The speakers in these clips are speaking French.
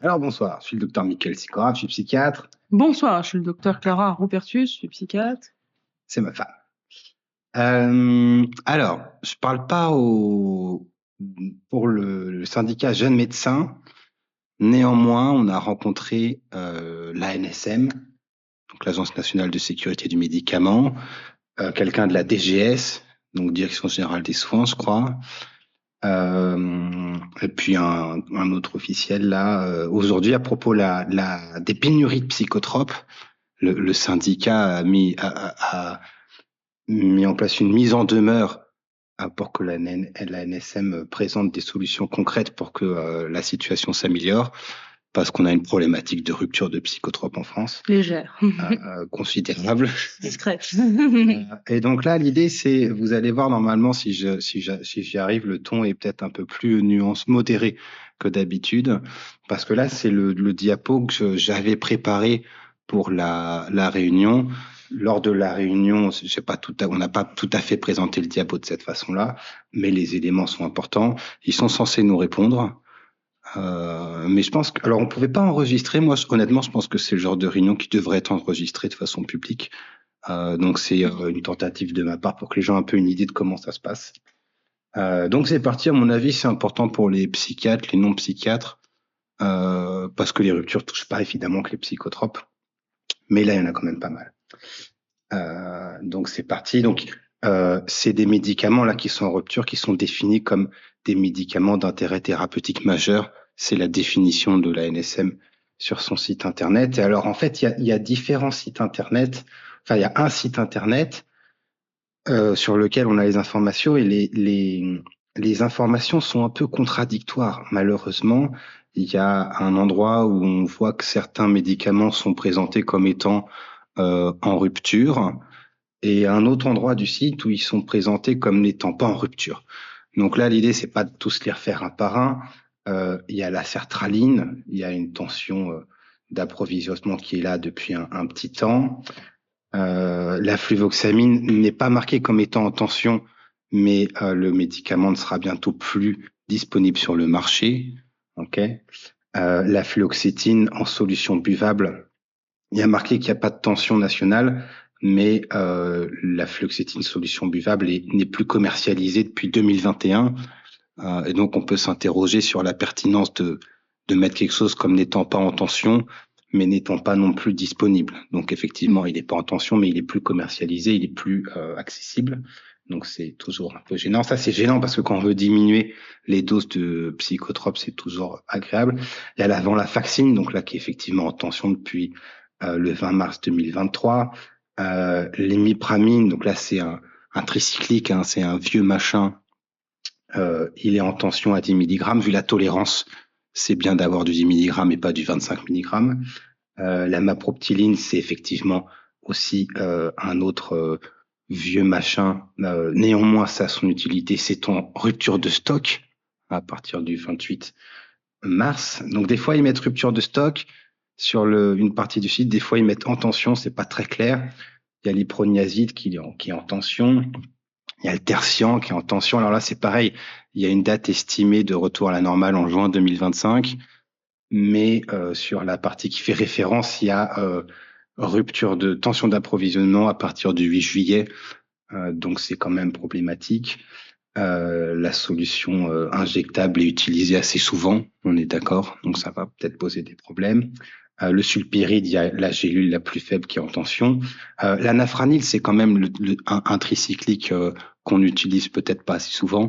Alors bonsoir, je suis le docteur Michael Sikora, je suis psychiatre, Bonsoir, je suis le docteur Clara Rupertus, je suis psychiatre. c'est ma femme. Alors, je parle pas pour le syndicat Jeunes Médecins. Néanmoins, on a rencontré l'ANSM, donc l'Agence nationale de sécurité du médicament, quelqu'un de la DGS, donc Direction générale des soins, je crois, et puis un autre officiel là, aujourd'hui à propos des pénuries de psychotropes. Le syndicat a mis en place une mise en demeure pour que la NSM présente des solutions concrètes pour que la situation s'améliore, parce qu'on a une problématique de rupture de psychotropes en France Légère. considérable. Discrète. Et donc là, l'idée, c'est, vous allez voir normalement, si j'y arrive, le ton est peut-être un peu plus modéré que d'habitude, parce que là, c'est le diapo que j'avais préparé pour la réunion. Lors de la réunion, on n'a pas tout à fait présenté le diapo de cette façon-là, mais les éléments sont importants. Ils sont censés nous répondre. Mais je pense que, alors on pouvait pas enregistrer. Moi, honnêtement, je pense que c'est le genre de réunion qui devrait être enregistrée de façon publique. Donc c'est une tentative de ma part pour que les gens aient un peu une idée de comment ça se passe. Donc c'est parti. À mon avis, c'est important pour les psychiatres, les non-psychiatres, parce que les ruptures touchent pas évidemment que les psychotropes, mais là il y en a quand même pas mal. Donc c'est parti. Donc c'est des médicaments là qui sont en rupture, qui sont définis comme des médicaments d'intérêt thérapeutique majeur. C'est la définition de la NSM sur son site internet. Et alors en fait, il y a différents sites internet. Enfin, il y a un site internet sur lequel on a les informations, et les informations sont un peu contradictoires. Malheureusement, il y a un endroit où on voit que certains médicaments sont présentés comme étant en rupture, et un autre endroit du site où ils sont présentés comme n'étant pas en rupture. Donc là, l'idée, c'est pas de tous les refaire un par un. Il y a la sertraline, il y a une tension d'approvisionnement qui est là depuis un petit temps. La fluvoxamine n'est pas marquée comme étant en tension, mais le médicament ne sera bientôt plus disponible sur le marché. Okay. La fluoxétine en solution buvable, il y a marqué qu'il n'y a pas de tension nationale, mais la fluoxétine solution buvable n'est plus commercialisée depuis 2021. Et donc, on peut s'interroger sur la pertinence de mettre quelque chose comme n'étant pas en tension, mais n'étant pas non plus disponible. Donc, effectivement, il n'est pas en tension, mais il est plus commercialisé, il est plus accessible. Donc, c'est toujours un peu gênant. Ça, c'est gênant parce que quand on veut diminuer les doses de psychotropes, c'est toujours agréable. Il y a la venlafaxine, donc là, qui est effectivement en tension depuis le 20 mars 2023. L'imipramine, donc là, c'est un tricyclique, hein, c'est un vieux machin. Il est en tension à 10 mg. Vu la tolérance, c'est bien d'avoir du 10 mg et pas du 25 mg. La maproptyline, c'est effectivement aussi un autre vieux machin. Néanmoins, ça a son utilité. C'est en rupture de stock à partir du 28 mars. Donc des fois, ils mettent rupture de stock sur une partie du site. Des fois, ils mettent en tension. C'est pas très clair. Il y a l'iproniazide qui est en tension. Il y a le tertian qui est en tension. Alors là, c'est pareil. Il y a une date estimée de retour à la normale en juin 2025. Mais sur la partie qui fait référence, il y a rupture de tension d'approvisionnement à partir du 8 juillet. Donc c'est quand même problématique. La solution injectable est utilisée assez souvent, on est d'accord, donc ça va peut-être poser des problèmes. Le sulpiride, il y a la gélule la plus faible qui est en tension. La nafranil, c'est quand même un tricyclique qu'on utilise peut-être pas assez souvent,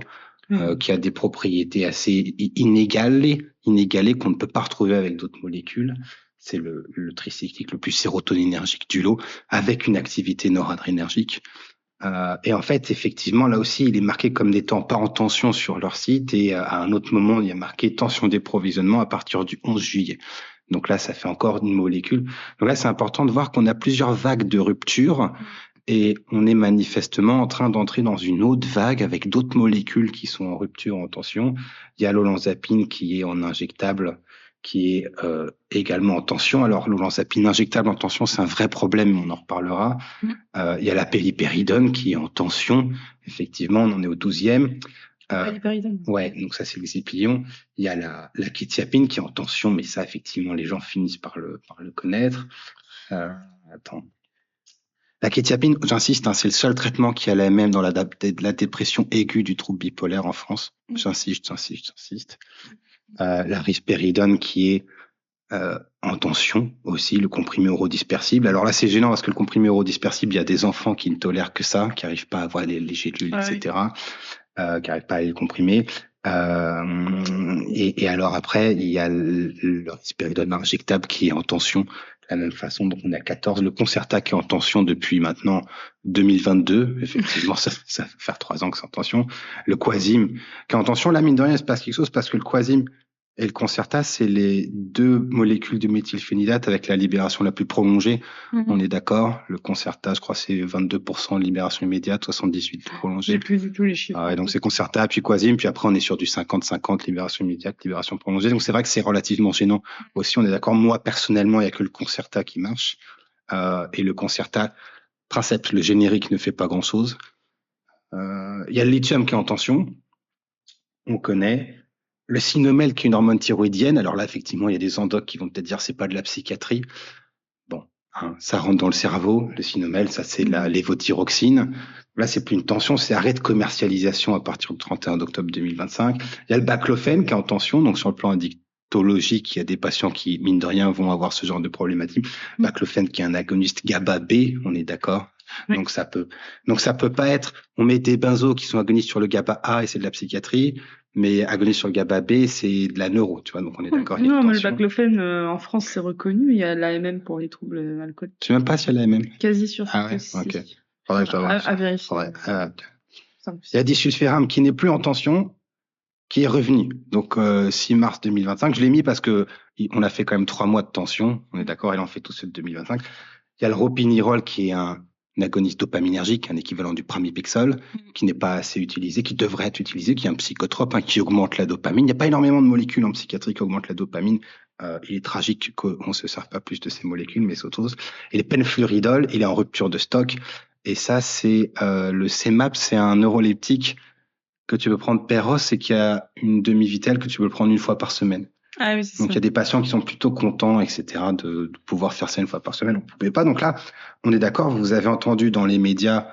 qui a des propriétés assez inégalées qu'on ne peut pas retrouver avec d'autres molécules. C'est le tricyclique le plus sérotoninergique du lot, avec une activité noradrénergique. Et en fait, effectivement, là aussi, il est marqué comme n'étant pas en tension sur leur site, et à un autre moment, il y a marqué tension d'approvisionnement à partir du 11 juillet. Donc là, ça fait encore une molécule. Donc là, c'est important de voir qu'on a plusieurs vagues de rupture, et on est manifestement en train d'entrer dans une autre vague avec d'autres molécules qui sont en rupture, en tension. Il y a l'olanzapine qui est en injectable, qui est également en tension. Alors, l'olanzapine injectable en tension, c'est un vrai problème, mais on en reparlera. Il y a la péripéridone qui est en tension. Effectivement, on en est au 12e. Haliperidone. Ouais, donc ça c'est l'exéplion. Il y a la quétiapine qui est en tension, mais ça effectivement les gens finissent par le connaître. Attends. La quétiapine, j'insiste, c'est le seul traitement qui a la même dans la dépression aiguë du trouble bipolaire en France. J'insiste. La risperidone qui est en tension aussi, le comprimé orodispersible. Alors là, c'est gênant parce que le comprimé orodispersible, il y a des enfants qui ne tolèrent que ça, qui n'arrivent pas à avoir les gélules, etc., qui n'arrivent pas à les comprimer. Et alors après, il y a le risperidone injectable qui est en tension de la même façon. Donc on a 14. Le Concerta qui est en tension depuis maintenant 2022. Effectivement, ça va faire 3 ans que c'est en tension. Le Quasim qui est en tension. Là, mine de rien, il se passe quelque chose parce que le Quasim et le Concerta, c'est les 2 molécules de méthylphénidate avec la libération la plus prolongée. On est d'accord. Le Concerta, je crois, c'est 22% de libération immédiate, 78% prolongée. J'ai plus du tout les chiffres. Ouais, donc c'est Concerta, puis Quasim, puis après on est sur du 50-50, libération immédiate, libération prolongée. Donc c'est vrai que c'est relativement gênant. Aussi, on est d'accord. Moi, personnellement, il n'y a que le Concerta qui marche. Et le Concerta, Princeps, le générique ne fait pas grand-chose. Il y a le lithium qui est en tension. On connaît. Le Sinomel qui est une hormone thyroïdienne. Alors là, effectivement, il y a des endocs qui vont peut-être dire c'est pas de la psychiatrie. Bon, ça rentre dans le cerveau. Le Sinomel, ça c'est la lévothyroxine. Là, c'est plus une tension, c'est arrêt de commercialisation à partir du 31 octobre 2025. Il y a le baclofène qui est en tension, donc sur le plan addictologique, il y a des patients qui, mine de rien, vont avoir ce genre de problématique. Baclofène qui est un agoniste GABA B, on est d'accord. Oui. Donc ça peut pas être, on met des benzos qui sont agonistes sur le GABA A et c'est de la psychiatrie, mais agoniste sur le GABA B, c'est de la neuro, tu vois, donc on est d'accord. Non, mais le baclofène, en France, c'est reconnu. Il y a l'AMM pour les troubles alcooliques. Je sais même pas s'il y a l'AMM. Quasi sûr. Ah ouais, ok. Faudrait que je vois. À vérifier. Il y a disulfiram qui n'est plus en tension, qui est revenu. Donc 6 mars 2025, je l'ai mis parce que on a fait quand même 3 mois de tension. On est d'accord, il en fait tout ceux de 2025. Il y a le ropinirole qui est un agoniste dopaminergique, un équivalent du pramipexole, qui n'est pas assez utilisé, qui devrait être utilisé, qui est un psychotrope, qui augmente la dopamine. Il n'y a pas énormément de molécules en psychiatrie qui augmentent la dopamine. Il est tragique qu'on ne se serve pas plus de ces molécules, mais c'est autre chose. Et le penfluridol, il est en rupture de stock. Et ça, c'est le CMAP, c'est un neuroleptique que tu peux prendre Péros et qui a une demi-vitelle que tu peux prendre 1 fois par semaine. Ah oui, c'est donc, il y a des patients qui sont plutôt contents, etc., de pouvoir faire ça 1 fois par semaine. On ne pouvait pas. Donc là, on est d'accord. Vous avez entendu dans les médias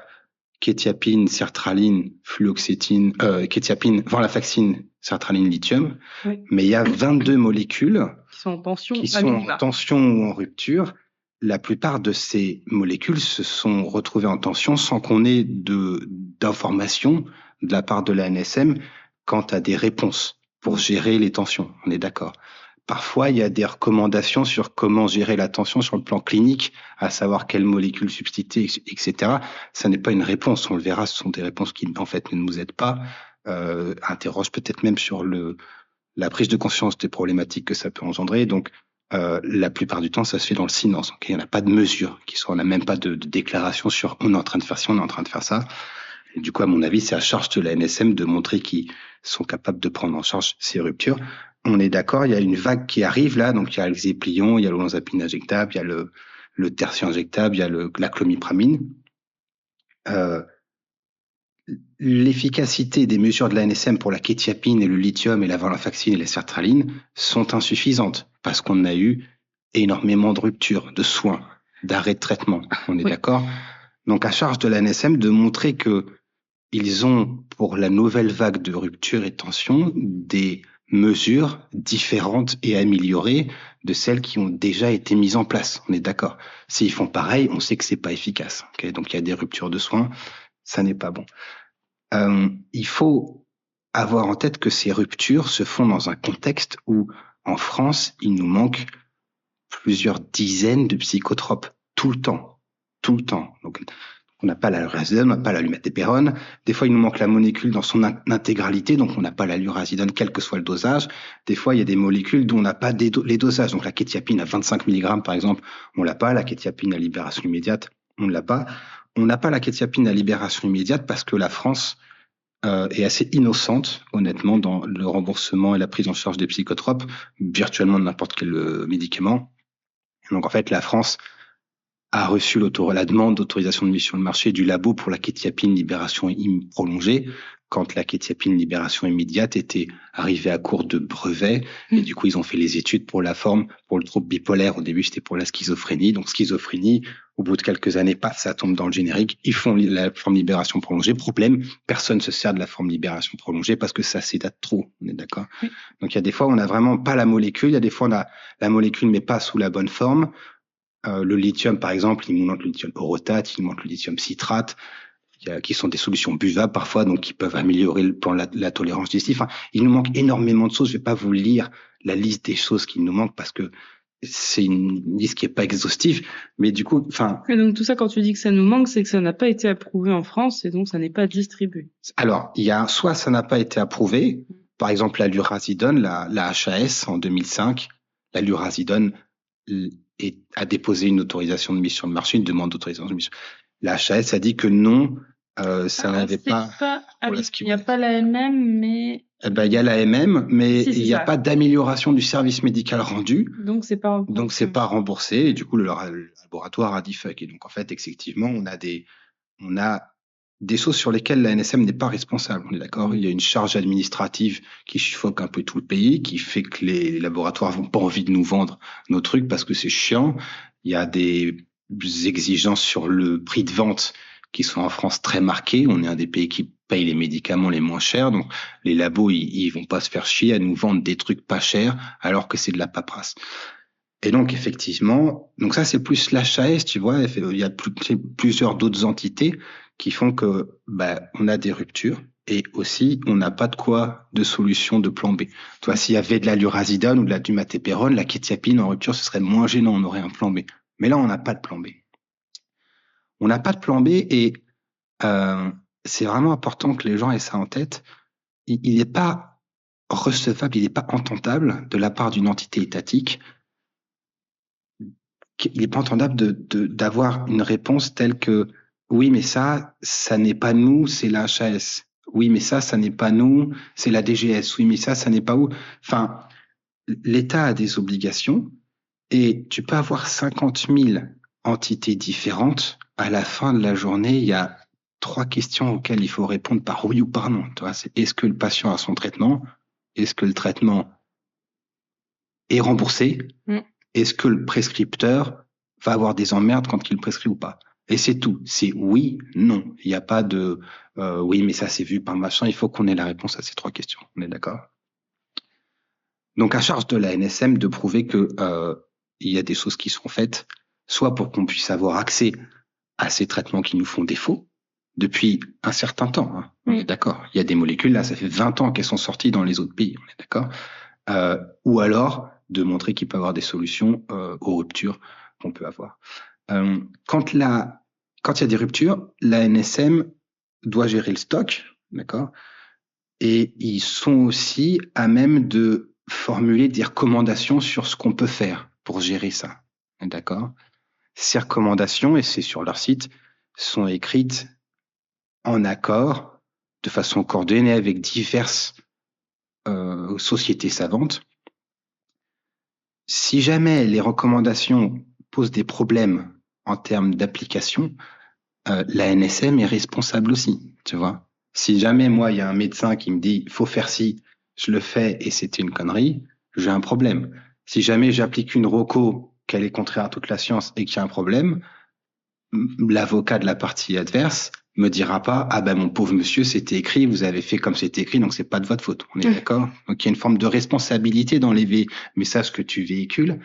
quétiapine, sertraline, fluoxétine, quétiapine, venlafaxine, sertraline, lithium. Oui. Mais il y a 22 molécules qui sont en tension ou en rupture. La plupart de ces molécules se sont retrouvées en tension sans qu'on ait d'informations de la part de la NSM quant à des réponses pour gérer les tensions. On est d'accord. Parfois, il y a des recommandations sur comment gérer la tension sur le plan clinique, à savoir quelles molécules substituer, etc. Ça n'est pas une réponse. On le verra, ce sont des réponses qui, en fait, ne nous aident pas. Interrogent peut-être même sur la prise de conscience des problématiques que ça peut engendrer. Donc, la plupart du temps, ça se fait dans le silence. Okay, il n'y en a pas de mesure on n'a même pas de déclaration sur on est en train de faire ci, on est en train de faire ça. Et du coup, à mon avis, c'est à charge de la NSM de montrer qu'ils sont capables de prendre en charge ces ruptures. On est d'accord, il y a une vague qui arrive là, donc il y a le Xéplion, il y a l'olanzapine injectable, il y a le tertian injectable, il y a la clomipramine. L'efficacité des mesures de la NSM pour la quétiapine et le lithium et la venlafaxine et la sertraline sont insuffisantes parce qu'on a eu énormément de ruptures, de soins, d'arrêts de traitement. On est d'accord ? Donc, à charge de la NSM de montrer que ils ont, pour la nouvelle vague de rupture et de tension, des mesures différentes et améliorées de celles qui ont déjà été mises en place. On est d'accord. S'ils font pareil, on sait que c'est pas efficace. Okay, donc, il y a des ruptures de soins. Ça n'est pas bon. Il faut avoir en tête que ces ruptures se font dans un contexte où, en France, il nous manque plusieurs dizaines de psychotropes tout le temps. Tout le temps. Donc, on n'a pas la lurazidone, on n'a pas la lumatéperone. Des fois, il nous manque la molécule dans son intégralité, donc on n'a pas la lurazidone, quel que soit le dosage. Des fois, il y a des molécules dont on n'a pas les dosages. Donc, la quétiapine à 25 mg, par exemple, on l'a pas. La quétiapine à libération immédiate, on ne l'a pas. On n'a pas la quétiapine à libération immédiate parce que la France est assez innocente, honnêtement, dans le remboursement et la prise en charge des psychotropes, virtuellement de n'importe quel médicament. Donc, en fait, la France a reçu la demande d'autorisation de mise sur le marché du labo pour la quétiapine libération prolongée quand la kétiapine libération immédiate était arrivée à court de brevets. Et du coup, ils ont fait les études pour la forme, pour le trouble bipolaire. Au début, c'était pour la schizophrénie. Donc, schizophrénie, au bout de quelques années, paf, ça tombe dans le générique. Ils font la forme libération prolongée. Problème, personne se sert de la forme libération prolongée parce que ça sédate trop. On est d'accord? Oui. Donc, il y a des fois, on n'a vraiment pas la molécule. Il y a des fois, on a la molécule, mais pas sous la bonne forme. Le lithium, par exemple, il nous manque le lithium orotate, il nous manque le lithium citrate, qui sont des solutions buvables parfois, donc qui peuvent améliorer le plan la tolérance digestive. Enfin, il nous manque énormément de choses. Je vais pas vous lire la liste des choses qui nous manquent parce que c'est une liste qui est pas exhaustive. Mais du coup, enfin. Et donc tout ça, quand tu dis que ça nous manque, c'est que ça n'a pas été approuvé en France et donc ça n'est pas distribué. Alors, il y a soit ça n'a pas été approuvé, par exemple la lurazidone, la HAS en 2005, la lurazidone a déposé une autorisation de mise sur le marché, une demande d'autorisation de mise. La HAS a dit que non, ça n'avait pas. Il n'y a pas l'AMM, mais. Eh ben, il y a l'AMM, mais Si, il n'y a pas d'amélioration du service médical rendu. Donc c'est pas remboursé. Donc c'est pas remboursé. Et du coup, le laboratoire a dit fuck. Et donc en fait, effectivement, on a des choses sur lesquelles la NSM n'est pas responsable. On est d'accord? Il y a une charge administrative qui suffoque un peu tout le pays, qui fait que les laboratoires n'ont pas envie de nous vendre nos trucs parce que c'est chiant. Il y a des exigences sur le prix de vente qui sont en France très marquées. On est un des pays qui paye les médicaments les moins chers. Donc les labos, ils vont pas se faire chier à nous vendre des trucs pas chers alors que c'est de la paperasse. Et donc, effectivement, donc ça, c'est plus l'HAS, tu vois, il y a plusieurs d'autres entités qui font que, on a des ruptures et aussi, on n'a pas de solution de plan B. Tu vois, s'il y avait de la lurazidone ou de la dumatépérone, la kétiapine en rupture, ce serait moins gênant, on aurait un plan B. Mais là, on n'a pas de plan B. On n'a pas de plan B et c'est vraiment important que les gens aient ça en tête. Il n'est pas recevable, il n'est pas entendable de la part d'une entité étatique. Il n'est pas entendable d'avoir une réponse telle que oui, mais ça n'est pas nous, c'est la HAS. Oui, mais ça n'est pas nous, c'est la DGS. Oui, mais ça n'est pas où. Enfin, l'État a des obligations et tu peux avoir 50 000 entités différentes. À la fin de la journée, il y a 3 questions auxquelles il faut répondre par oui ou par non. Tu vois, est-ce que le patient a son traitement? Est-ce que le traitement est remboursé? Est-ce que le prescripteur va avoir des emmerdes quand il prescrit ou pas? Et c'est tout. C'est oui, non. Il n'y a pas de oui, mais ça c'est vu par machin. Il faut qu'on ait la réponse à ces 3 questions. On est d'accord? Donc, à charge de la NSM de prouver que il y a des choses qui sont faites, soit pour qu'on puisse avoir accès à ces traitements qui nous font défaut depuis un certain temps. Hein. On est d'accord. Il y a des molécules, là, ça fait 20 ans qu'elles sont sorties dans les autres pays. On est d'accord? Ou alors de montrer qu'il peut y avoir des solutions aux ruptures qu'on peut avoir. Quand il y a des ruptures, la NSM doit gérer le stock, d'accord? Et ils sont aussi à même de formuler des recommandations sur ce qu'on peut faire pour gérer ça, d'accord? Ces recommandations, et c'est sur leur site, sont écrites en accord, de façon coordonnée avec diverses sociétés savantes. Si jamais les recommandations posent des problèmes en termes d'application, la NSM est responsable aussi, tu vois. Si jamais moi, il y a un médecin qui me dit « faut faire ci », je le fais et c'était une connerie, j'ai un problème. Si jamais j'applique une reco qu'elle est contraire à toute la science et qu'il y a un problème, l'avocat de la partie adverse me dira pas « ah ben mon pauvre monsieur, c'était écrit, vous avez fait comme c'était écrit, donc c'est pas de votre faute ». On est d'accord? Donc il y a une forme de responsabilité dans les messages que tu véhicules.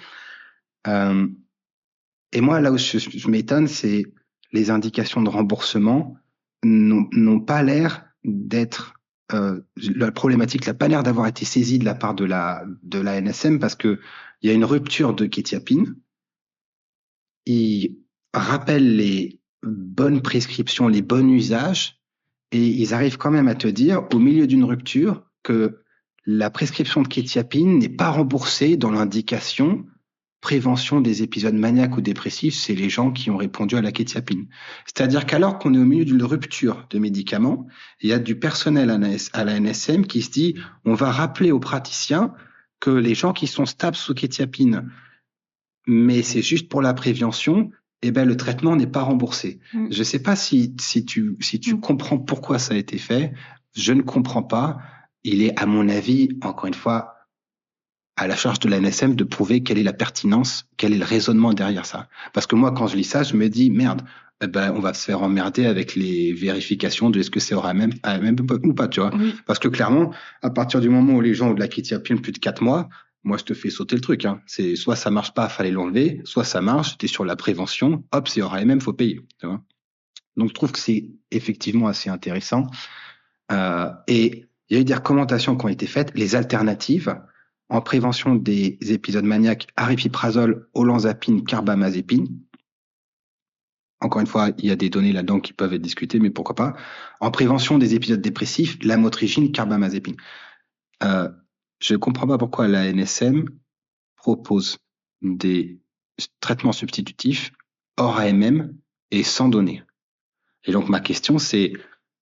Et moi, là où je m'étonne, c'est les indications de remboursement n'ont pas l'air d'être la problématique n'a pas l'air d'avoir été saisie de la part de la NSM parce que il y a une rupture de kétiapine. Ils rappellent les bonnes prescriptions, les bons usages, et ils arrivent quand même à te dire, au milieu d'une rupture, que la prescription de kétiapine n'est pas remboursée dans l'indication prévention des épisodes maniaques ou dépressifs, c'est les gens qui ont répondu à la kétiapine. C'est-à-dire qu'alors qu'on est au milieu d'une rupture de médicaments, il y a du personnel à la NSM qui se dit, on va rappeler aux praticiens que les gens qui sont stables sous kétiapine, mais c'est juste pour la prévention, eh ben, le traitement n'est pas remboursé. Je ne sais pas si tu comprends pourquoi ça a été fait. je ne comprends pas. Il est, à mon avis, encore une fois, à la charge de l'ANSM de prouver quelle est la pertinence, quel est le raisonnement derrière ça. Parce que moi, quand je lis ça, je me dis, merde, on va se faire emmerder avec les vérifications de est-ce que c'est AMM ou pas, tu vois. Oui. Parce que clairement, à partir du moment où les gens ont de la quetiapine plus de 4 mois, moi, je te fais sauter le truc. Hein. C'est soit ça marche pas, fallait l'enlever, soit ça marche, t'es sur la prévention, hop, c'est AMM, faut payer. Tu vois. Donc, je trouve que c'est effectivement assez intéressant. Et il y a eu des recommandations qui ont été faites, les alternatives en prévention des épisodes maniaques, aripiprazole, olanzapine, carbamazépine. Encore une fois, il y a des données là-dedans qui peuvent être discutées, mais pourquoi pas. En prévention des épisodes dépressifs, lamotrigine, carbamazépine. Je ne comprends pas pourquoi la NSM propose des traitements substitutifs hors AMM et sans données. Et donc, ma question, c'est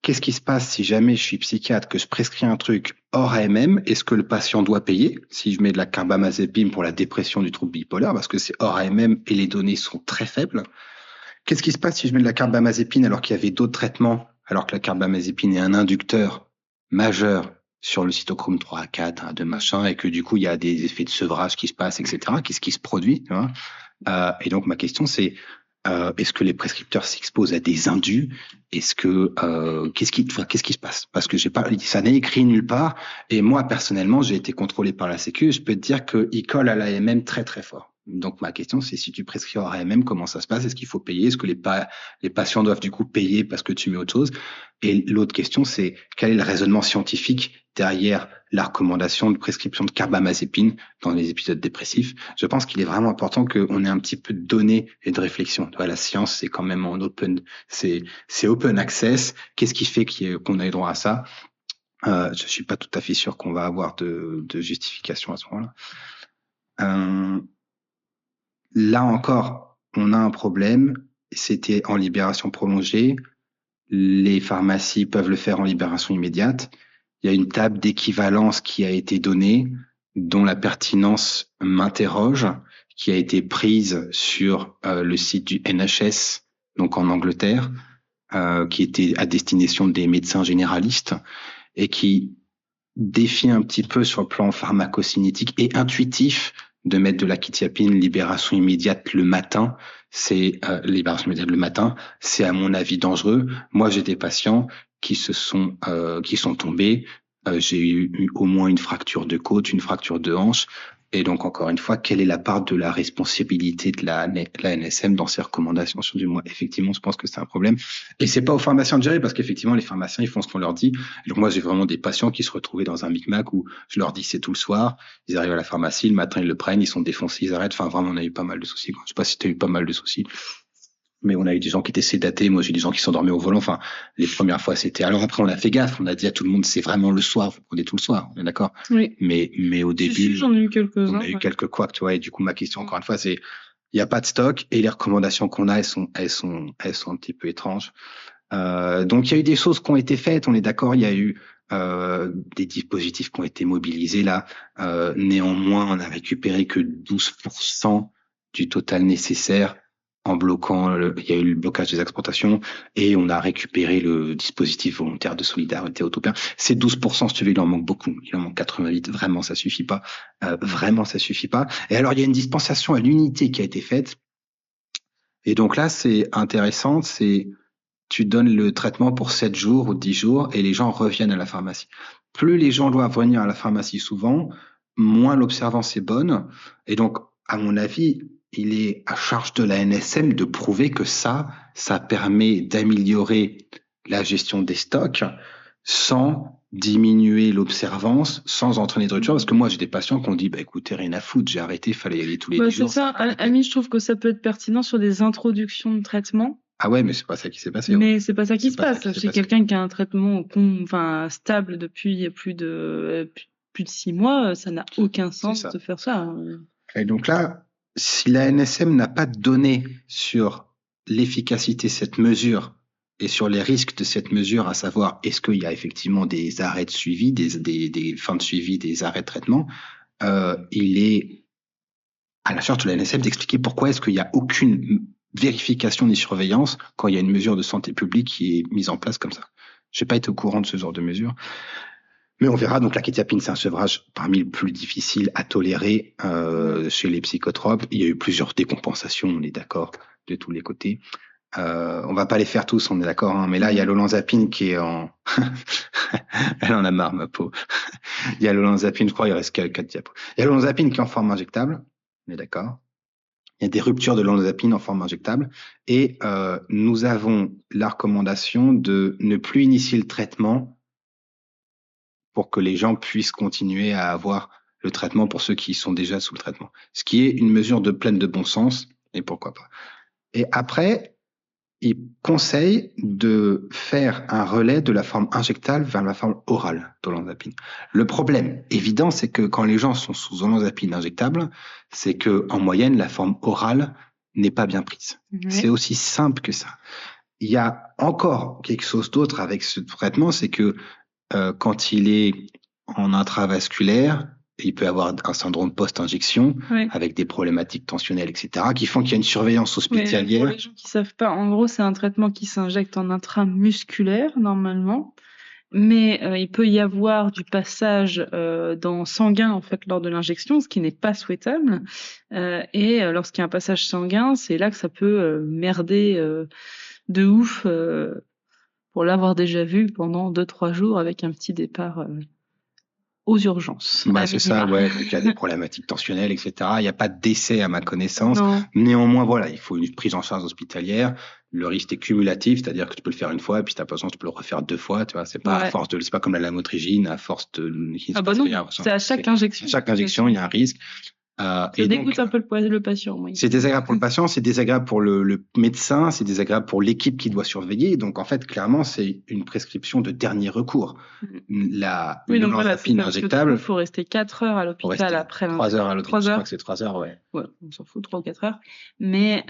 qu'est-ce qui se passe si jamais je suis psychiatre, que je prescris un truc hors AMM? Est-ce que le patient doit payer si je mets de la carbamazépine pour la dépression du trouble bipolaire, parce que c'est hors AMM et les données sont très faibles? Qu'est-ce qui se passe si je mets de la carbamazépine alors qu'il y avait d'autres traitements, alors que la carbamazépine est un inducteur majeur sur le cytochrome 3 à 4, de machin, et que du coup, il y a des effets de sevrage qui se passent, etc. Qu'est-ce qui se produit, tu vois? Et donc, ma question, c'est est-ce que les prescripteurs s'exposent à des indus? Est-ce que qu'est-ce qui se passe? Parce que ça n'est écrit nulle part. Et moi personnellement, j'ai été contrôlé par la Sécu. Je peux te dire qu'il colle à l'AMM très très fort. Donc ma question, c'est si tu prescris hors AMM, comment ça se passe? Est-ce qu'il faut payer? Est-ce que les patients doivent du coup payer parce que tu mets autre chose? Et l'autre question, c'est quel est le raisonnement scientifique derrière la recommandation de prescription de carbamazépine dans les épisodes dépressifs? Je pense qu'il est vraiment important qu'on ait un petit peu de données et de réflexion. La science, c'est quand même en open, c'est open access. Qu'est-ce qui fait qu'on ait droit à ça? Je suis pas tout à fait sûr qu'on va avoir de justification à ce moment-là. Là encore, on a un problème. C'était en libération prolongée. Les pharmacies peuvent le faire en libération immédiate. Il y a une table d'équivalence qui a été donnée, dont la pertinence m'interroge, qui a été prise sur le site du NHS, donc en Angleterre, qui était à destination des médecins généralistes et qui défie un petit peu sur le plan pharmacocinétique et intuitif de mettre de la quetiapine libération immédiate le matin. C'est libération immédiate le matin. C'est à mon avis dangereux. Moi, j'ai des patients qui sont tombés. J'ai eu au moins une fracture de côte, une fracture de hanche. Et donc, encore une fois, quelle est la part de la responsabilité de la NSM dans ces recommandations sur du mois? Effectivement, je pense que c'est un problème. Et c'est pas aux pharmaciens de gérer, parce qu'effectivement, les pharmaciens, ils font ce qu'on leur dit. Donc, moi, j'ai vraiment des patients qui se retrouvaient dans un micmac où je leur dis c'est tout le soir. Ils arrivent à la pharmacie, le matin, ils le prennent, ils sont défoncés, ils arrêtent. Enfin, vraiment, on a eu pas mal de soucis. Je sais pas si tu as eu pas mal de soucis. Mais on a eu des gens qui étaient sédatés. Moi, j'ai des gens qui s'endormaient au volant. Enfin, les premières fois, c'était. Alors après, on a fait gaffe. On a dit à tout le monde, c'est vraiment le soir. Vous prenez tout le soir. On est d'accord? Oui. Mais au début, Si, j'en ai eu quelques-uns. on a eu quelques couacs, tu vois. Et du coup, ma question, encore une fois, c'est, il n'y a pas de stock et les recommandations qu'on a, elles sont un petit peu étranges. Donc, il y a eu des choses qui ont été faites. On est d'accord. Il y a eu des dispositifs qui ont été mobilisés là. Néanmoins, on n'a récupéré que 12% du total nécessaire en bloquant, il y a eu le blocage des exportations et on a récupéré le dispositif volontaire de solidarité autopéen. C'est 12%, si tu veux, il en manque beaucoup. Il en manque 88. Vraiment, ça suffit pas. Vraiment, ça suffit pas. Et alors, il y a une dispensation à l'unité qui a été faite. Et donc là, c'est intéressant. C'est, tu donnes le traitement pour 7 jours ou 10 jours et les gens reviennent à la pharmacie. Plus les gens doivent venir à la pharmacie souvent, moins l'observance est bonne. Et donc, à mon avis, il est à charge de la NSM de prouver que ça permet d'améliorer la gestion des stocks sans diminuer l'observance, sans entraîner de rupture. Parce que moi, j'ai des patients qui ont dit, bah, écoutez, rien à foutre, j'ai arrêté, il fallait y aller tous les 10 jours. C'est ça. Ami, je trouve que ça peut être pertinent sur des introductions de traitement. Ah ouais, mais c'est pas ça qui s'est passé. Mais c'est pas ça qui se passe. Chez quelqu'un qui a un traitement stable depuis plus de 6 mois, ça n'a aucun sens de faire ça. Et donc là, si la NSM n'a pas de données sur l'efficacité de cette mesure et sur les risques de cette mesure, à savoir est-ce qu'il y a effectivement des arrêts de suivi, des fins de suivi, des arrêts de traitement, il est à la charge de la NSM d'expliquer pourquoi est-ce qu'il n'y a aucune vérification ni surveillance quand il y a une mesure de santé publique qui est mise en place comme ça. J'ai pas été au courant de ce genre de mesures. Mais on verra. Donc, la kétiapine, c'est un sevrage parmi les plus difficiles à tolérer chez les psychotropes. Il y a eu plusieurs décompensations, on est d'accord, de tous les côtés. On va pas les faire tous, on est d'accord. Hein, mais là, il y a l'olanzapine qui est en... Elle en a marre, ma peau. Il y a l'olanzapine, je crois, il reste 4 diapos. Il y a l'olanzapine qui est en forme injectable, on est d'accord. Il y a des ruptures de l'olanzapine en forme injectable. Et nous avons la recommandation de ne plus initier le traitement pour que les gens puissent continuer à avoir le traitement pour ceux qui sont déjà sous le traitement. Ce qui est une mesure pleine de bon sens, et pourquoi pas. Et après, il conseille de faire un relais de la forme injectable vers la forme orale d'olanzapine. Le problème évident, c'est que quand les gens sont sous olanzapine injectable, c'est que en moyenne, la forme orale n'est pas bien prise. Oui. C'est aussi simple que ça. Il y a encore quelque chose d'autre avec ce traitement, c'est que quand il est en intravasculaire, il peut avoir un syndrome post-injection avec des problématiques tensionnelles, etc., qui font qu'il y a une surveillance hospitalière. Pour les gens qui savent pas, en gros, c'est un traitement qui s'injecte en intramusculaire, normalement. Mais il peut y avoir du passage dans sanguin, en fait, lors de l'injection, ce qui n'est pas souhaitable. Et lorsqu'il y a un passage sanguin, c'est là que ça peut merder de ouf, pour l'avoir déjà vu pendant 2-3 jours avec un petit départ aux urgences. Bah, c'est ça, ouais. Il y a des problématiques tensionnelles, etc. Il n'y a pas de décès à ma connaissance. Non. Néanmoins, voilà, il faut une prise en charge hospitalière. Le risque est cumulatif, c'est-à-dire que tu peux le faire une fois, et puis si tu as besoin, tu peux le refaire 2 fois, tu vois. C'est pas à force c'est pas comme la lamotrigine, à force de... Ah bah non, c'est à chaque injection. À chaque injection, il y a un risque. Ça dégoûte un peu le patient. Oui. C'est désagréable pour le patient, c'est désagréable pour le médecin, c'est désagréable pour l'équipe qui doit surveiller. Donc, en fait, clairement, c'est une prescription de dernier recours. L'olanzapine injectable. Il faut rester 4 heures à l'hôpital après 3 heures à l'hôpital. Je crois que c'est 3 heures, ouais. Ouais, on s'en fout, 3 ou 4 heures. Mais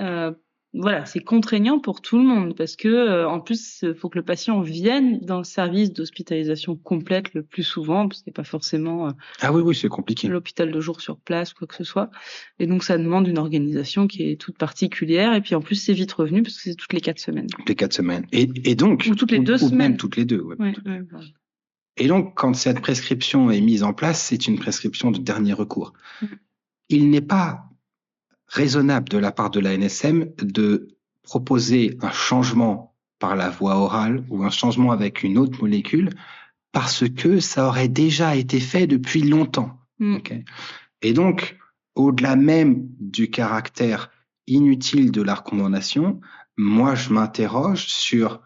voilà, c'est contraignant pour tout le monde parce que en plus, il faut que le patient vienne dans le service d'hospitalisation complète le plus souvent, parce que c'est pas forcément ah oui, c'est compliqué. L'hôpital de jour sur place, quoi que ce soit. Et donc, ça demande une organisation qui est toute particulière. Et puis, en plus, c'est vite revenu parce que c'est toutes les 4 semaines. Toutes les 4 semaines. Et donc... Ou toutes les 2 semaines. Même toutes les 2, ouais. Et donc, quand cette prescription est mise en place, c'est une prescription de dernier recours. Il n'est pas raisonnable de la part de l'ANSM de proposer un changement par la voie orale ou un changement avec une autre molécule parce que ça aurait déjà été fait depuis longtemps. Okay. Et donc, au-delà même du caractère inutile de la recommandation, moi, je m'interroge sur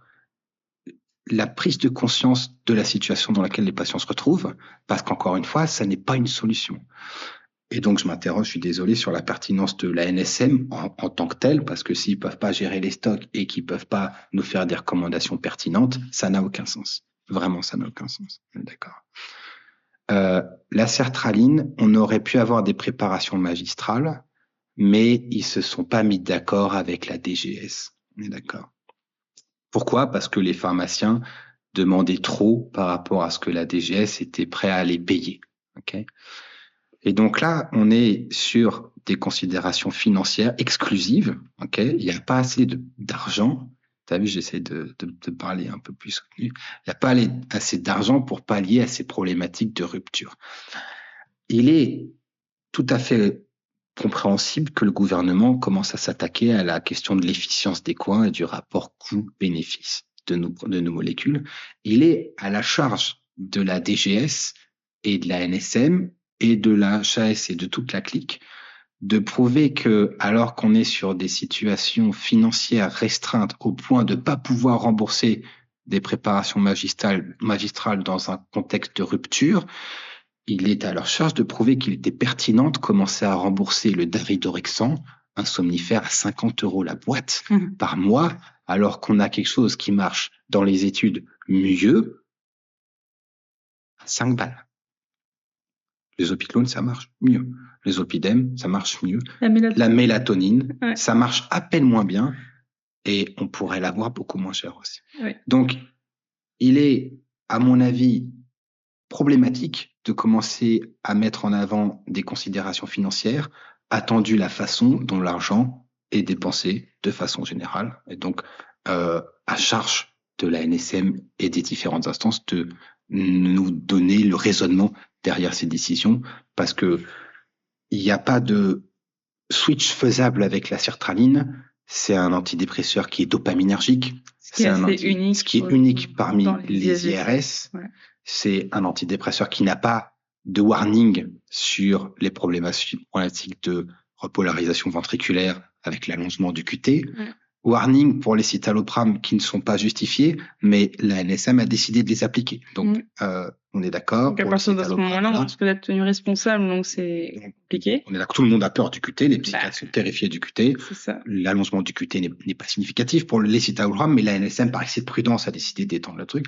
la prise de conscience de la situation dans laquelle les patients se retrouvent, parce qu'encore une fois, ça n'est pas une solution. Et donc, je m'interroge, je suis désolé, sur la pertinence de l'ANSM en tant que telle, parce que s'ils peuvent pas gérer les stocks et qu'ils peuvent pas nous faire des recommandations pertinentes, ça n'a aucun sens. Vraiment, ça n'a aucun sens. D'accord. La sertraline, on aurait pu avoir des préparations magistrales, mais ils se sont pas mis d'accord avec la DGS. On est d'accord. Pourquoi ? Parce que les pharmaciens demandaient trop par rapport à ce que la DGS était prêt à les payer. Okay ? Et donc là, on est sur des considérations financières exclusives. Okay ? Il n'y a pas assez d'argent. Tu as vu, j'essaie de parler un peu plus soutenu. Il n'y a pas assez d'argent pour pallier à ces problématiques de rupture. Il est tout à fait compréhensible que le gouvernement commence à s'attaquer à la question de l'efficience des coûts et du rapport coût-bénéfice de nos molécules. Il est à la charge de la DGS et de la NSM et de la HAS et de toute la clique de prouver que, alors qu'on est sur des situations financières restreintes au point de ne pas pouvoir rembourser des préparations magistrales dans un contexte de rupture, il est à leur charge de prouver qu'il était pertinent de commencer à rembourser le daridorexant, un somnifère à 50 € la boîte par mois, alors qu'on a quelque chose qui marche dans les études mieux à 5 balles. Les opiclones, ça marche mieux. Les opidem, ça marche mieux. La mélatonine, ça marche à peine moins bien et on pourrait l'avoir beaucoup moins cher aussi. Ouais. Donc, il est, à mon avis, problématique de commencer à mettre en avant des considérations financières, attendu la façon dont l'argent est dépensé de façon générale, et donc à charge de la NSM et des différentes instances de nous donner le raisonnement derrière ces décisions, parce que il n'y a pas de switch faisable avec la sertraline. C'est un antidépresseur qui est dopaminergique. Ce qui est unique. Ce qui est unique parmi les IRS. Ouais. C'est un antidépresseur qui n'a pas de warning sur les problématiques de repolarisation ventriculaire avec l'allongement du QT. Ouais. Warning pour les citalopram qui ne sont pas justifiés, mais la NSM a décidé de les appliquer. Donc, on est d'accord. Donc, à partir de ce moment-là, on risque d'être tenu responsable, donc c'est compliqué. On est d'accord. Tout le monde a peur du QT. Les psychiatres sont terrifiés du QT. C'est ça. L'allongement du QT n'est pas significatif pour les citalopram, mais la NSM, par excès de prudence, a décidé d'étendre le truc.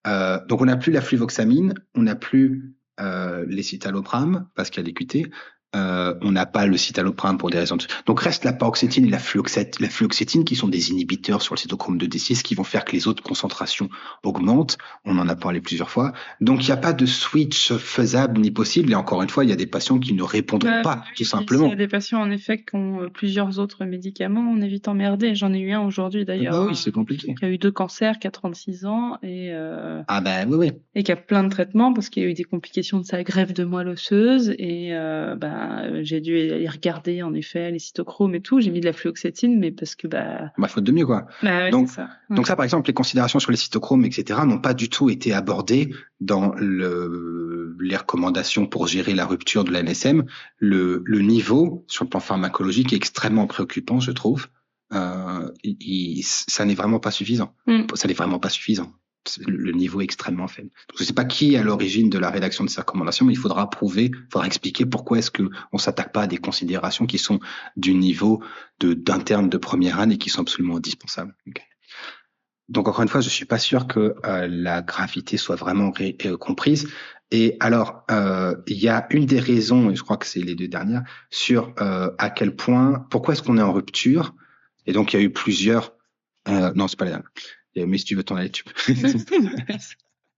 Donc, on n'a plus la fluvoxamine, on n'a plus les citalopram parce qu'il y a des QT. On n'a pas le citalopram pour des raisons Donc reste la paroxétine et la fluoxétine qui sont des inhibiteurs sur le cytochrome 2D6 qui vont faire que les autres concentrations augmentent. On en a parlé plusieurs fois. Donc il n'y a pas de switch faisable ni possible. Et encore une fois, il y a des patients qui ne répondront pas, tout simplement. Il y a des patients en effet qui ont plusieurs autres médicaments. On est vite emmerdé. J'en ai eu un aujourd'hui d'ailleurs. Bah oui, c'est compliqué. Qui a eu 2 cancers, qui a 36 ans et ah ben oui. Et qui a plein de traitements parce qu'il y a eu des complications de sa greffe de moelle osseuse et j'ai dû aller regarder en effet les cytochromes et tout. J'ai mis de la fluoxétine, mais parce que faute de mieux quoi. Ouais, donc ça. Ouais. Donc ça, par exemple, les considérations sur les cytochromes, etc., n'ont pas du tout été abordées dans les recommandations pour gérer la rupture de la NSM. Le niveau sur le plan pharmacologique est extrêmement préoccupant, je trouve. Ça n'est vraiment pas suffisant. Ça n'est vraiment pas suffisant. Le niveau est extrêmement faible. Donc, je ne sais pas qui est à l'origine de la rédaction de ces recommandations, mais il faudra expliquer pourquoi est-ce que on s'attaque pas à des considérations qui sont du niveau d'interne de première année et qui sont absolument indispensables. Okay. Donc, encore une fois, je suis pas sûr que la gravité soit vraiment comprise. Et alors, il y a une des raisons, et je crois que c'est les 2 dernières, sur à quel point, pourquoi est-ce qu'on est en rupture. Et donc, il y a eu plusieurs... non, c'est pas les dernières. Mais si tu veux t'en aller, tu peux.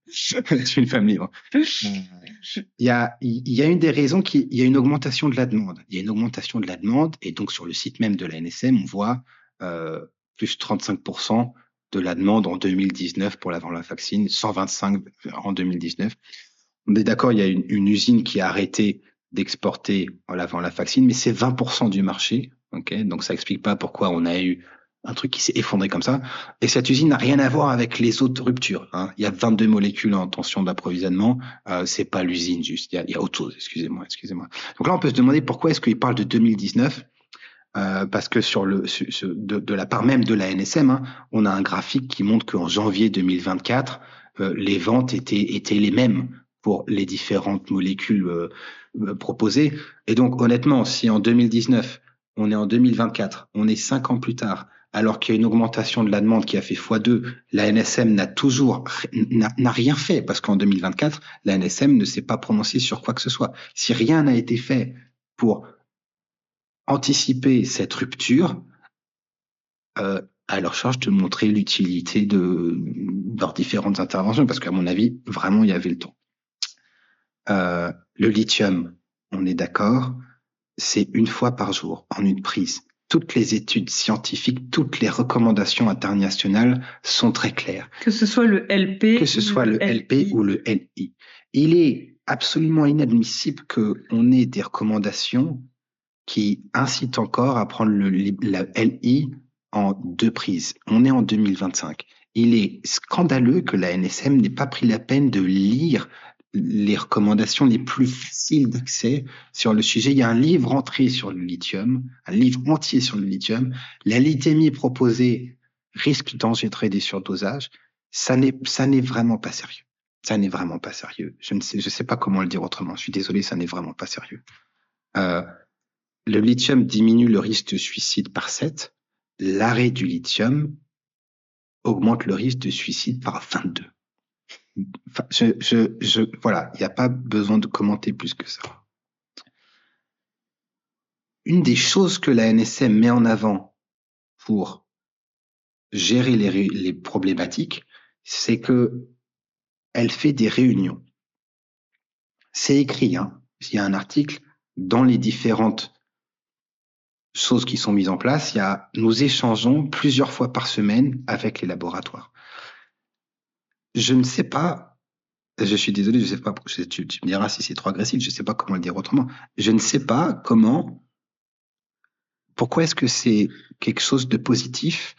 C'est une femme libre. Il y a une des raisons il y a une augmentation de la demande. Il y a une augmentation de la demande et donc sur le site même de la NSM, on voit plus 35% de la demande en 2019 pour la vaccine, 125 en 2019. On est d'accord, il y a une usine qui a arrêté d'exporter la vaccine, mais c'est 20% du marché. Okay, donc ça explique pas pourquoi on a eu un truc qui s'est effondré comme ça. Et cette usine n'a rien à voir avec les autres ruptures. Hein. Il y a 22 molécules en tension d'approvisionnement. C'est pas l'usine juste. Il y a autre chose. Excusez-moi. Donc là, on peut se demander pourquoi est-ce qu'il parle de 2019 parce que de la part même de la NSM, on a un graphique qui montre qu'en janvier 2024, les ventes étaient les mêmes pour les différentes molécules proposées. Et donc, honnêtement, si en 2019, on est en 2024, on est 5 ans plus tard, alors qu'il y a une augmentation de la demande qui a fait x2, la NSM n'a rien fait, parce qu'en 2024, la NSM ne s'est pas prononcée sur quoi que ce soit. Si rien n'a été fait pour anticiper cette rupture, à leur charge de montrer l'utilité de leurs différentes interventions, parce qu'à mon avis, vraiment, il y avait le temps. Le lithium, on est d'accord, c'est 1 fois par jour, en une prise. Toutes les études scientifiques, toutes les recommandations internationales sont très claires. Que ce soit le LP, ou le LI. Il est absolument inadmissible qu'on ait des recommandations qui incitent encore à prendre la LI en 2 prises. On est en 2025. Il est scandaleux que la NSM n'ait pas pris la peine de lire les recommandations les plus faciles d'accès sur le sujet. Il y a un livre entier sur le lithium, La lithémie proposée risque d'engendrer des surdosages. Ça n'est vraiment pas sérieux. Je ne sais pas comment le dire autrement. Je suis désolé, ça n'est vraiment pas sérieux. Le lithium diminue le risque de suicide par 7. L'arrêt du lithium augmente le risque de suicide par 22. Enfin, voilà, il n'y a pas besoin de commenter plus que ça. Une des choses que la NSM met en avant pour gérer les problématiques, c'est que elle fait des réunions. C'est écrit, il y a un article dans les différentes choses qui sont mises en place. Nous échangeons plusieurs fois par semaine avec les laboratoires. Je ne sais pas, je suis désolé, je sais pas, tu me diras si c'est trop agressif, je sais pas comment le dire autrement. Je ne sais pas pourquoi est-ce que c'est quelque chose de positif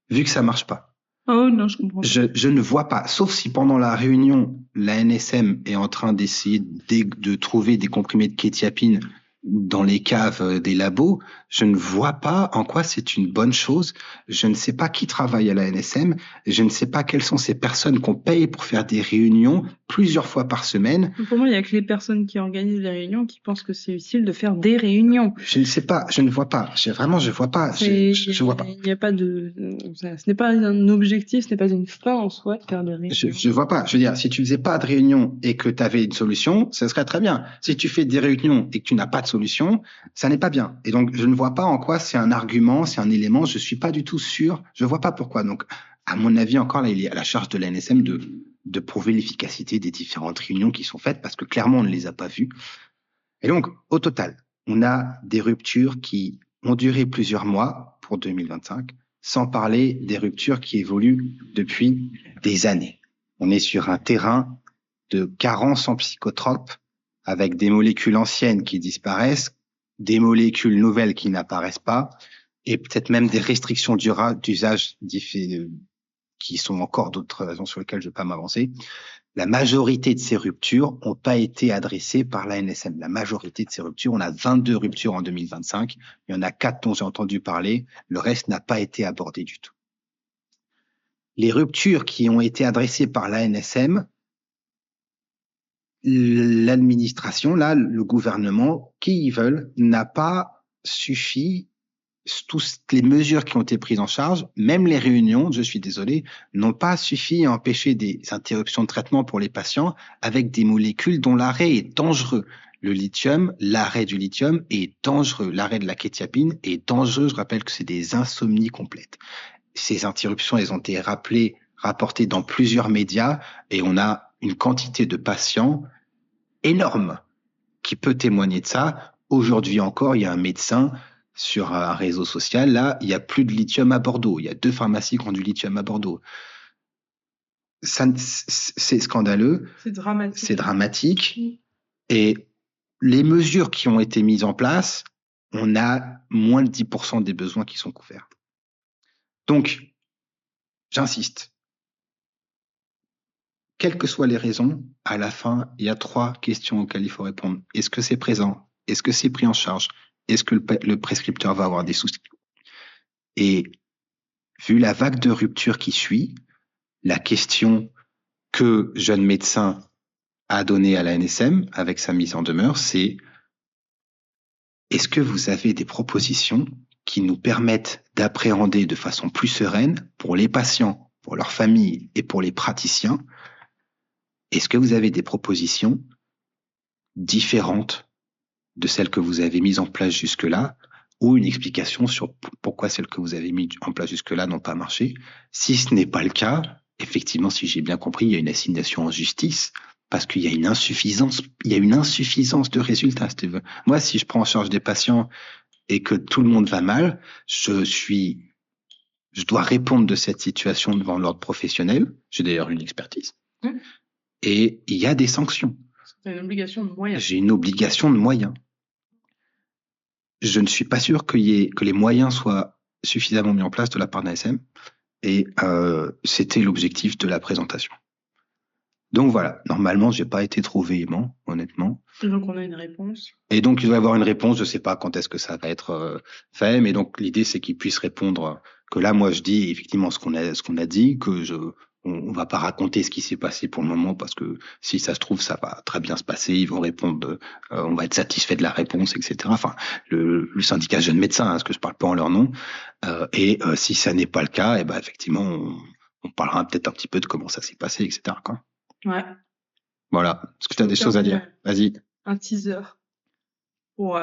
vu que ça marche pas. Oh non, je comprends pas. Je ne vois pas, sauf si pendant la réunion, la NSM est en train d'essayer de trouver des comprimés de kétiapine dans les caves des labos, je ne vois pas en quoi c'est une bonne chose. Je ne sais pas qui travaille à la NSM. Je ne sais pas quelles sont ces personnes qu'on paye pour faire des réunions plusieurs fois par semaine. Pour moi, il y a que les personnes qui organisent les réunions qui pensent que c'est utile de faire des réunions. Je ne sais pas, je ne vois pas. Je vois pas. Je vois pas. Il n'y a pas de, ce n'est pas un objectif, ce n'est pas une fin en soi de faire des réunions. Je vois pas. Je veux dire, si tu faisais pas de réunion et que tu avais une solution, ce serait très bien. Si tu fais des réunions et que tu n'as pas de solution, ça n'est pas bien. Et donc, je ne vois pas en quoi c'est un argument, c'est un élément. Je suis pas du tout sûr. Je vois pas pourquoi. Donc, à mon avis, encore là, il est à la charge de la NSM de prouver l'efficacité des différentes réunions qui sont faites parce que clairement, on ne les a pas vues. Et donc, au total, on a des ruptures qui ont duré plusieurs mois pour 2025, sans parler des ruptures qui évoluent depuis des années. On est sur un terrain de carence en psychotropes, avec des molécules anciennes qui disparaissent, des molécules nouvelles qui n'apparaissent pas, et peut-être même des restrictions d'usage qui sont encore d'autres raisons sur lesquelles je ne vais pas m'avancer. La majorité de ces ruptures n'ont pas été adressées par la NSM. La majorité de ces ruptures, on a 22 ruptures en 2025. Il y en a 4 dont j'ai entendu parler. Le reste n'a pas été abordé du tout. Les ruptures qui ont été adressées par la NSM, l'administration, là, le gouvernement, qui ils veulent, n'a pas suffi. Toutes les mesures qui ont été prises en charge, même les réunions, je suis désolé, n'ont pas suffi à empêcher des interruptions de traitement pour les patients avec des molécules dont l'arrêt est dangereux. Le lithium, l'arrêt du lithium est dangereux. L'arrêt de la kétiapine est dangereux. Je rappelle que c'est des insomnies complètes. Ces interruptions, elles ont été rapportées dans plusieurs médias et on a une quantité de patients énorme qui peut témoigner de ça. Aujourd'hui encore, il y a un médecin sur un réseau social, là, il n'y a plus de lithium à Bordeaux. Il y a 2 pharmacies qui ont du lithium à Bordeaux. C'est scandaleux. C'est dramatique. C'est dramatique. Et les mesures qui ont été mises en place, on a moins de 10% des besoins qui sont couverts. Donc, j'insiste. Quelles que soient les raisons, à la fin, il y a 3 questions auxquelles il faut répondre. Est-ce que c'est présent? Est-ce que c'est pris en charge? Est-ce que le prescripteur va avoir des soucis? Et vu la vague de rupture qui suit, la question que jeune médecin a donnée à la NSM avec sa mise en demeure, c'est est-ce que vous avez des propositions qui nous permettent d'appréhender de façon plus sereine pour les patients, pour leurs familles et pour les praticiens? Est-ce que vous avez des propositions différentes de celles que vous avez mises en place jusque-là, ou une explication sur pourquoi celles que vous avez mises en place jusque-là n'ont pas marché? Si ce n'est pas le cas, effectivement, si j'ai bien compris, il y a une assignation en justice parce qu'il y a une insuffisance de résultats, si tu veux. Moi, si je prends en charge des patients et que tout le monde va mal, je dois répondre de cette situation devant l'ordre professionnel. J'ai d'ailleurs une expertise. Et il y a des sanctions. C'est une obligation de moyens. J'ai une obligation de moyens. Je ne suis pas sûr que les moyens soient suffisamment mis en place de la part d'ASM. Et c'était l'objectif de la présentation. Donc voilà, normalement, j'ai pas été trop véhément, honnêtement. Et donc on a une réponse. Et donc il doit y avoir une réponse, je sais pas quand est-ce que ça va être fait, mais donc l'idée c'est qu'il puisse répondre. Que là, moi, je dis effectivement ce qu'on a dit, que on va pas raconter ce qui s'est passé pour le moment parce que si ça se trouve, ça va très bien se passer. Ils vont répondre, on va être satisfait de la réponse, etc. Enfin, le syndicat jeune médecin, parce que je parle pas en leur nom. Et si ça n'est pas le cas, et ben effectivement, on parlera peut-être un petit peu de comment ça s'est passé, etc. Quoi. Ouais. Voilà. Est-ce que tu as des choses à dire? Vas-y. Un teaser pour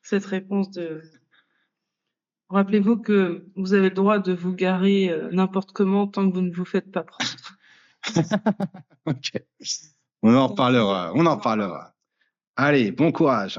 cette réponse de. Rappelez-vous que vous avez le droit de vous garer n'importe comment tant que vous ne vous faites pas prendre. Ok. On en reparlera. Allez, bon courage.